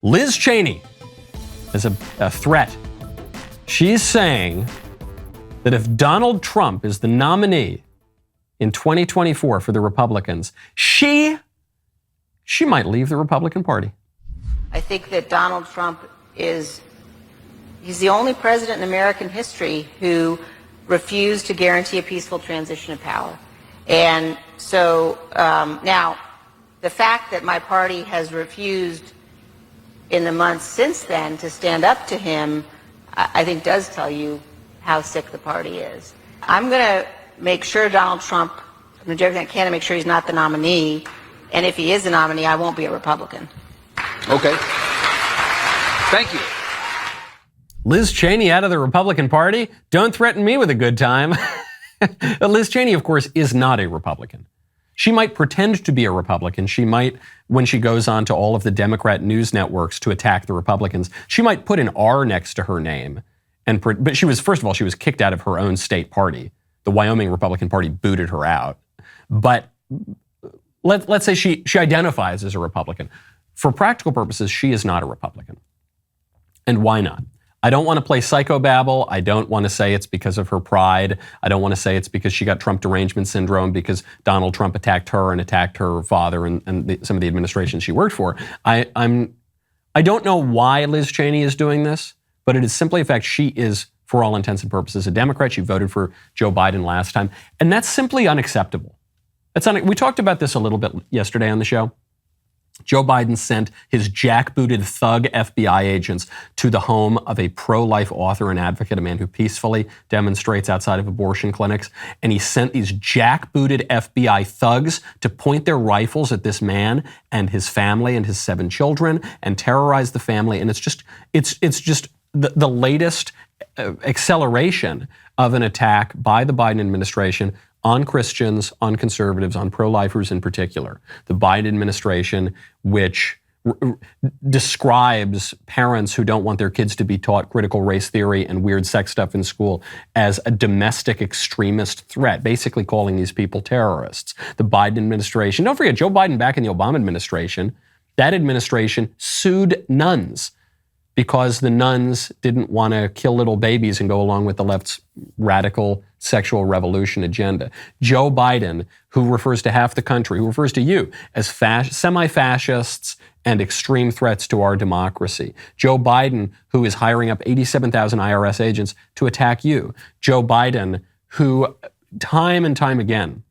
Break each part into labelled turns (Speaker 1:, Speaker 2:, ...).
Speaker 1: Liz Cheney is a threat. She's saying that if Donald Trump is the nominee in 2024 for the Republicans, she might leave the Republican Party.
Speaker 2: I think that Donald Trump he's the only president in American history who refused to guarantee a peaceful transition of power. And so now, the fact that my party has refused in the months since then to stand up to him, I think does tell you how sick the party is. I'm going to make sure Donald Trump, I'm going to do everything I can to make sure he's not the nominee. And if he is the nominee, I won't be a Republican.
Speaker 3: Okay. Thank you.
Speaker 1: Liz Cheney out of the Republican Party? Don't threaten me with a good time. Liz Cheney, of course, is not a Republican. She might pretend to be a Republican. She might, when she goes on to all of the Democrat news networks to attack the Republicans, she might put an R next to her name. But she was, first of all, she was kicked out of her own state party. The Wyoming Republican Party booted her out. But let's say she identifies as a Republican. For practical purposes, she is not a Republican. And why not? I don't want to play psychobabble. I don't want to say it's because of her pride. I don't want to say it's because she got Trump derangement syndrome because Donald Trump attacked her and attacked her father and some of the administration she worked for. I don't know why Liz Cheney is doing this, but it is simply a fact she is, for all intents and purposes, a Democrat. She voted for Joe Biden last time. And that's simply unacceptable. We talked about this a little bit yesterday on the show. Joe Biden sent his jackbooted thug FBI agents to the home of a pro-life author and advocate, a man who peacefully demonstrates outside of abortion clinics. And he sent these jackbooted FBI thugs to point their rifles at this man and his family and his 7 children and terrorize the family. And it's just the latest acceleration of an attack by the Biden administration on Christians, on conservatives, on pro-lifers in particular. The Biden administration, which describes parents who don't want their kids to be taught critical race theory and weird sex stuff in school as a domestic extremist threat, basically calling these people terrorists. The Biden administration, don't forget, Joe Biden back in the Obama administration, that administration sued nuns because the nuns didn't want to kill little babies and go along with the left's radical sexual revolution agenda. Joe Biden, who refers to half the country, who refers to you as semi-fascists and extreme threats to our democracy. Joe Biden, who is hiring up 87,000 IRS agents to attack you. Joe Biden, who time and time again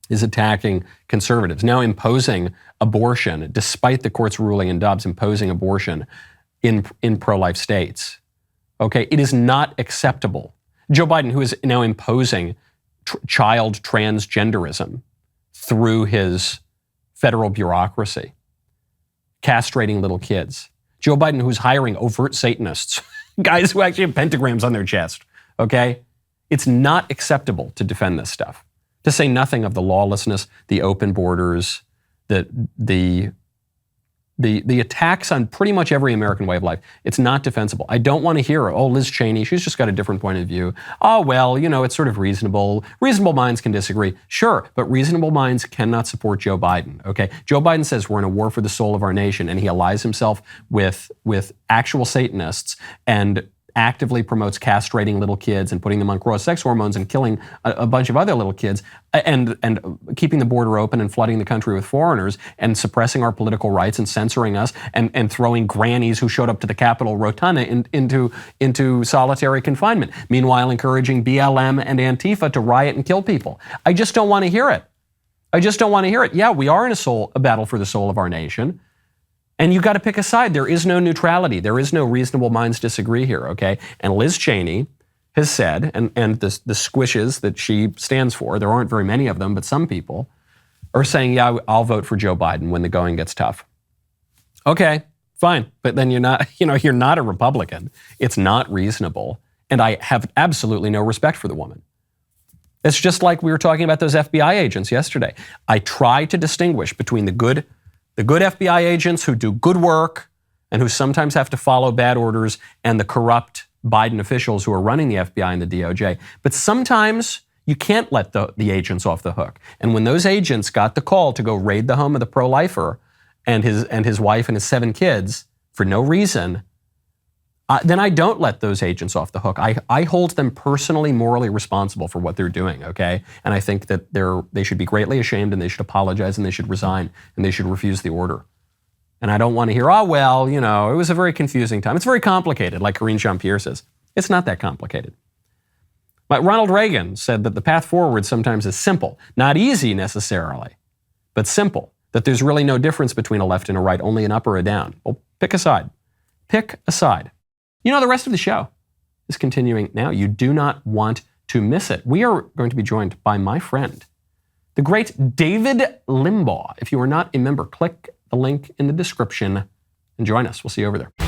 Speaker 1: is attacking conservatives, now imposing abortion, despite the court's ruling in Dobbs, imposing abortion in pro-life states. Okay, it is not acceptable. Joe Biden, who is now imposing child transgenderism through his federal bureaucracy, castrating little kids. Joe Biden, who's hiring overt Satanists, guys who actually have pentagrams on their chest, okay? It's not acceptable to defend this stuff. To say nothing of the lawlessness, the open borders, the attacks on pretty much every American way of life. It's not defensible. I don't want to hear, oh, Liz Cheney, she's just got a different point of view. Oh, well, it's sort of reasonable. Reasonable minds can disagree. Sure, but reasonable minds cannot support Joe Biden, okay? Joe Biden says we're in a war for the soul of our nation, and he allies himself with actual Satanists and actively promotes castrating little kids and putting them on cross-sex hormones and killing a bunch of other little kids and keeping the border open and flooding the country with foreigners and suppressing our political rights and censoring us and throwing grannies who showed up to the Capitol Rotunda into solitary confinement. Meanwhile, encouraging BLM and Antifa to riot and kill people. I just don't want to hear it. I just don't want to hear it. Yeah, we are in a battle for the soul of our nation. And you got to pick a side. There is no neutrality. There is no reasonable minds disagree here, okay? And Liz Cheney has said, and the squishes that she stands for, there aren't very many of them, but some people are saying, yeah, I'll vote for Joe Biden when the going gets tough. Okay, fine. But then you're not a Republican. It's not reasonable. And I have absolutely no respect for the woman. It's just like we were talking about those FBI agents yesterday. I try to distinguish between the good FBI agents who do good work and who sometimes have to follow bad orders and the corrupt Biden officials who are running the FBI and the DOJ. But sometimes you can't let the agents off the hook. And when those agents got the call to go raid the home of the pro-lifer and his wife and his 7 kids, for no reason, then I don't let those agents off the hook. I hold them personally, morally responsible for what they're doing, okay? And I think that they should be greatly ashamed, and they should apologize, and they should resign, and they should refuse the order. And I don't want to hear, oh, well, you know, it was a very confusing time. It's very complicated, like Karine Jean-Pierre says. It's not that complicated. But Ronald Reagan said that the path forward sometimes is simple. Not easy necessarily, but simple. That there's really no difference between a left and a right, only an up or a down. Well, pick a side. Pick a side. You know, the rest of the show is continuing now. You do not want to miss it. We are going to be joined by my friend, the great David Limbaugh. If you are not a member, click the link in the description and join us. We'll see you over there.